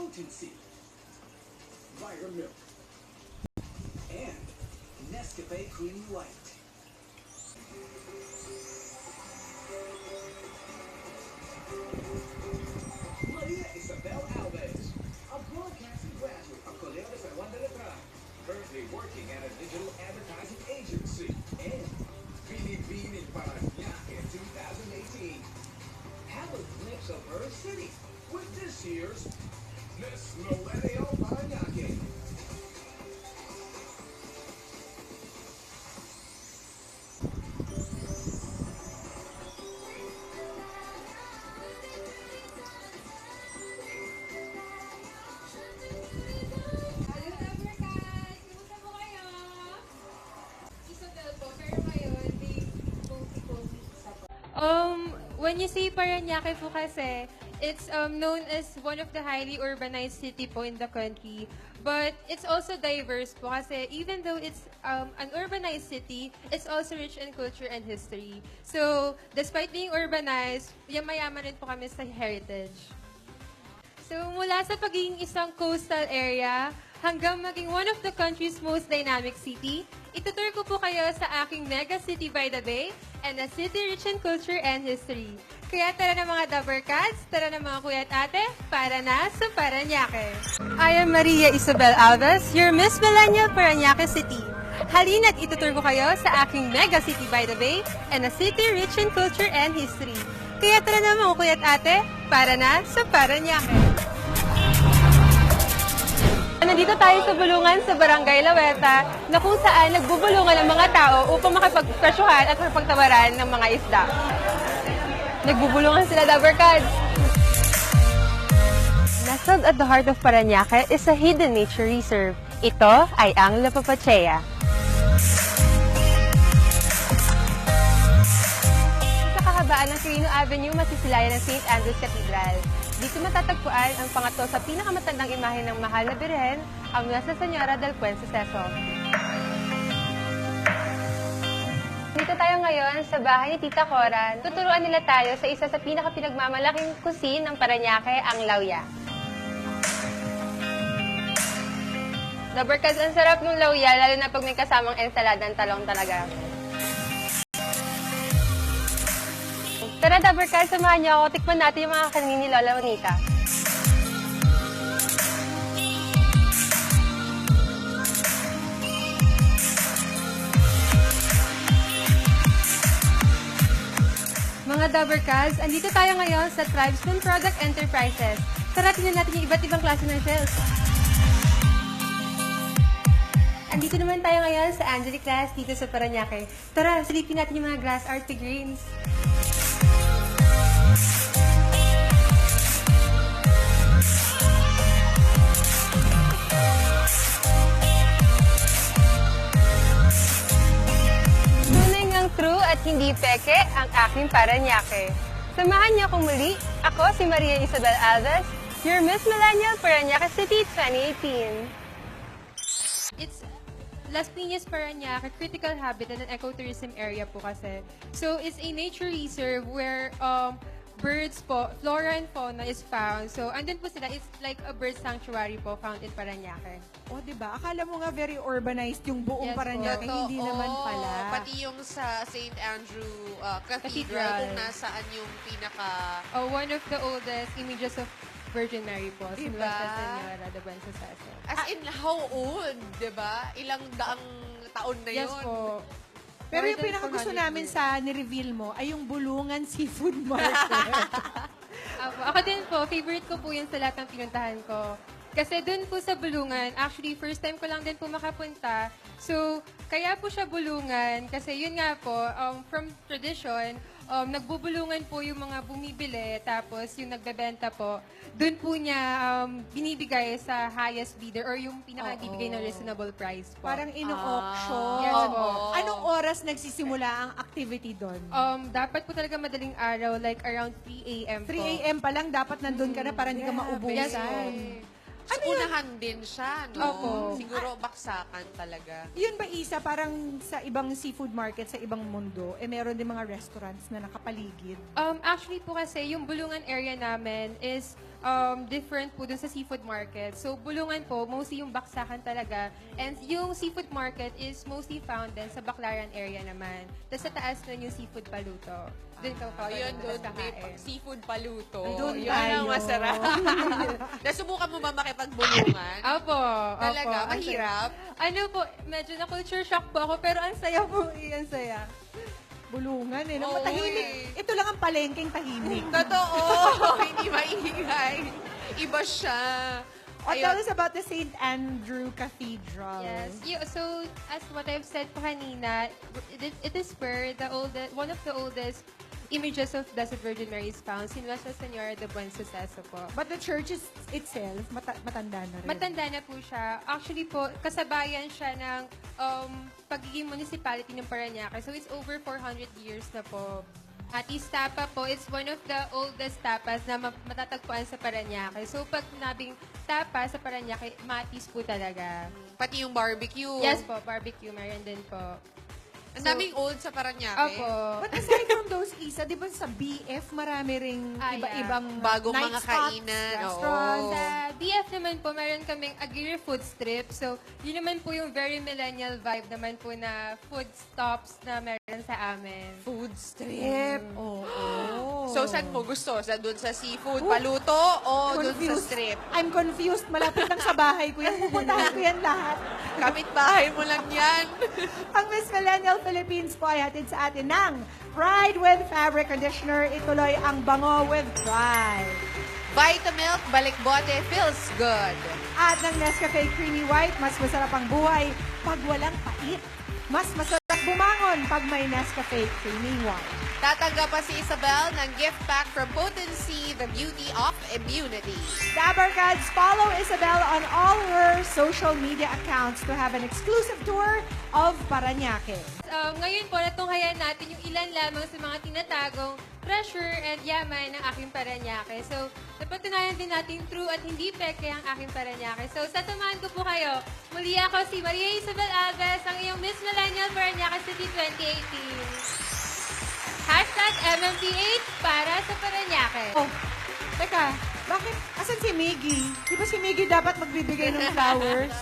potency, Briar Milk, and Nescafe Creamy White. Maria Isabel Alves, a broadcasting graduate of Colegio de San Juan de Letrán, currently working at a digital advertising agency, and Binibini Parañaque in 2018. Have a glimpse of her city with this year's Miss Millennial Parañaque. Hello, Dabarkas! Kumusta po kayo? Isabel po, pero ngayon, may pogi-pogi isa po. When you say Parañaque po kasi, it's known as one of the highly urbanized city po in the country. But it's also diverse po kasi even though it's an urbanized city, it's also rich in culture and history. So, despite being urbanized, mayaman rin po kami sa heritage. So, mula sa pagiging isang coastal area hanggang maging one of the country's most dynamic city, itutur ko po kayo sa aking mega city by the bay and a city rich in culture and history. Kaya tara na mga Dabarkads, tara na mga kuya at ate, para na sa Parañaque. I am Maria Isabel Alves, your Miss Millennial Parañaque City. Halina't itutur ko kayo sa aking mega city by the bay and a city rich in culture and history. Kaya tara na mga kuya at ate, para na sa Parañaque. Nandito tayo sa bulungan sa Barangay Laweta na kung saan nagbubulungan ang mga tao upang makipagpresyuhan at makipagtawaran ng mga isda. Nagbubulungan sila, Dabarkads! Nestled at the heart of Parañaque is a hidden nature reserve. Ito ay ang La Papachea. Sa kahabaan ng Quirino Avenue, masisilayan ng St. Andrew's Cathedral. Dito matatagpuan ang pangatlo sa pinakamatandang imahe ng mahal na birhen, ang Nuestra Señora del Buen Suceso. Dito tayo ngayon sa bahay ni Tita Cora. Tuturuan nila tayo sa isa sa pinakapinagmamalaking cuisine ng Parañaque, ang lauya. Dabarkads, ang sarap ng lauya, lalo na pag may kasamang ensaladang talong talaga. Tara, Dabarkads, samahan niyo ako. Tikman natin yung mga kanin ni Lola Juanita. Mga Dabarkads, andito tayo ngayon sa Tribesman Product Enterprises. Tara, tingnan natin yung iba't ibang klase ng shells. Andito naman tayo ngayon sa Angelic Glass dito sa Parañaque. Tara, silipin natin yung mga glass art figurines. Tunay ngang true at hindi peke ang aking Parañaque. Samahan niyo akong muli. Ako si Maria Isabel Alves, your Miss Millennial Parañaque City 2018. It's Las Piñas, Parañaque, critical habitat and ecotourism area po kasi. So, it's a nature reserve where birds po, flora and fauna is found. So, andun po sila. It's like a bird sanctuary po found in Parañaque. O, di ba? Akala mo nga very urbanized yung buong Yes po. Parañaque. Hindi naman pala. Pati yung sa St. Andrew Cathedral, Cathedral. kung nasaan yung pinaka... One of the oldest images of Virgin Mary po, si Diba? Nuestra Señora del Buen Suceso. As in, how old, di ba? Ilang daang taon na Yes yun. po. Pero More yung than pinakagusto 400 namin years. sa ni-reveal mo ay yung Bulungan Seafood Market. Ako din po, favorite ko po yun sa lahat ng pinuntahan ko. Kasi dun po sa Bulungan, actually first time ko lang din po makapunta. So, kaya po siya Bulungan kasi yun nga po, from tradition, nagbubulungan po yung mga bumibili, tapos yung nagbebenta po, dun po niya binibigay sa highest bidder or yung pinaka-bibigay ng reasonable price po. Parang ino-auction. Yes po. Anong oras nagsisimula ang activity doon? Dapat po talaga madaling araw, like around 3 a.m. po. 3 a.m. pa lang, dapat nandun ka na para hindi ka Yes po. maubusan. So, unahan din siya, no? Opo. Siguro baksakan talaga. Yun ba, Isa, parang sa ibang seafood market sa ibang mundo, meron din mga restaurants na nakapaligid? Actually po kasi, yung bulungan area namin is different po dun sa seafood market. So, Bulungan po, mostly yung baksakan talaga. And yung seafood market is mostly found din sa Baclaran area naman. Tapos sa taas nun yung seafood paluto. Doon ka pa Yun, doon may kakain. seafood paluto. Doon Yun ang tayo. masarap. Nasubukan mo ba makipagbulungan? Opo. Talaga? Opo. Mahirap? Ano po, medyo na-culture shock po ako, pero ang saya po, ang saya. Bulungan eh. Oo, Tahimik. eh. Ito lang ang palengking tahimik. Totoo. Hindi maingay. Iba siya. Tell us about the St. Andrew Cathedral. Yes. So, as what I've said po kanina, it is where one of the oldest images of Blessed Virgin Mary is found, si Nuestra Señora de Buen Suceso po. But the church itself, matanda na rin. Matanda na po siya. Actually po, kasabayan siya ng pagiging municipality ng Parañaque. So, it's over 400 years na po. Atis Tapa po, it's one of the oldest tapas na matatagpuan sa Parañaque. So, pag nabing tapa sa Parañaque, Matis po talaga. Pati yung barbecue. Yes po, barbecue, meron din po. Ang daming old sa Parañaque. Opo. But aside from those, Isa, di ba sa BF marami ring iba-ibang Bagong night mga spots, kainan, oo. restaurants. Sa BF naman po, meron kaming Aguirre Food Strip. So, yun naman po yung very millennial vibe naman po na food stops na meron sa amin. Food strip. Oo. So, saan mo gusto? Doon sa seafood, Oh. paluto, o doon sa Confused. strip? I'm confused. Malapit lang sa bahay ko yan. Pupuntahan ko yan lahat. Kapit-bahay mo lang yan. Ang Miss Millennial Philippines po ay hatid sa atin ng Pride with Fabric Conditioner. Ituloy ang bango with Pride. Vitamilk, balik bote, feels good. At ng Nescafe Creamy White, mas masarap ang buhay pag walang pait. Mas masarap bumangon pag may Nescafe Creamy White. Tatanggap pa si Isabel ng gift pack from Potency, the beauty of immunity. Dabarkads, follow Isabel on all her social media accounts to have an exclusive tour of Parañaque. Ngayon po, natunghayan natin yung ilan lamang sa mga tinatagong treasure and yaman ng aking Parañaque. So, napatunayan din natin true at hindi peke ang aking Parañaque. So, sasamahan ko po kayo. Muli ako si Maria Isabel Alves, ang iyong Miss Millennial Parañaque City 2018. #MMPH para sa Parañaque. Oh, teka, bakit? Asan si Miggy? Di ba si Miggy dapat magbibigay ng flowers?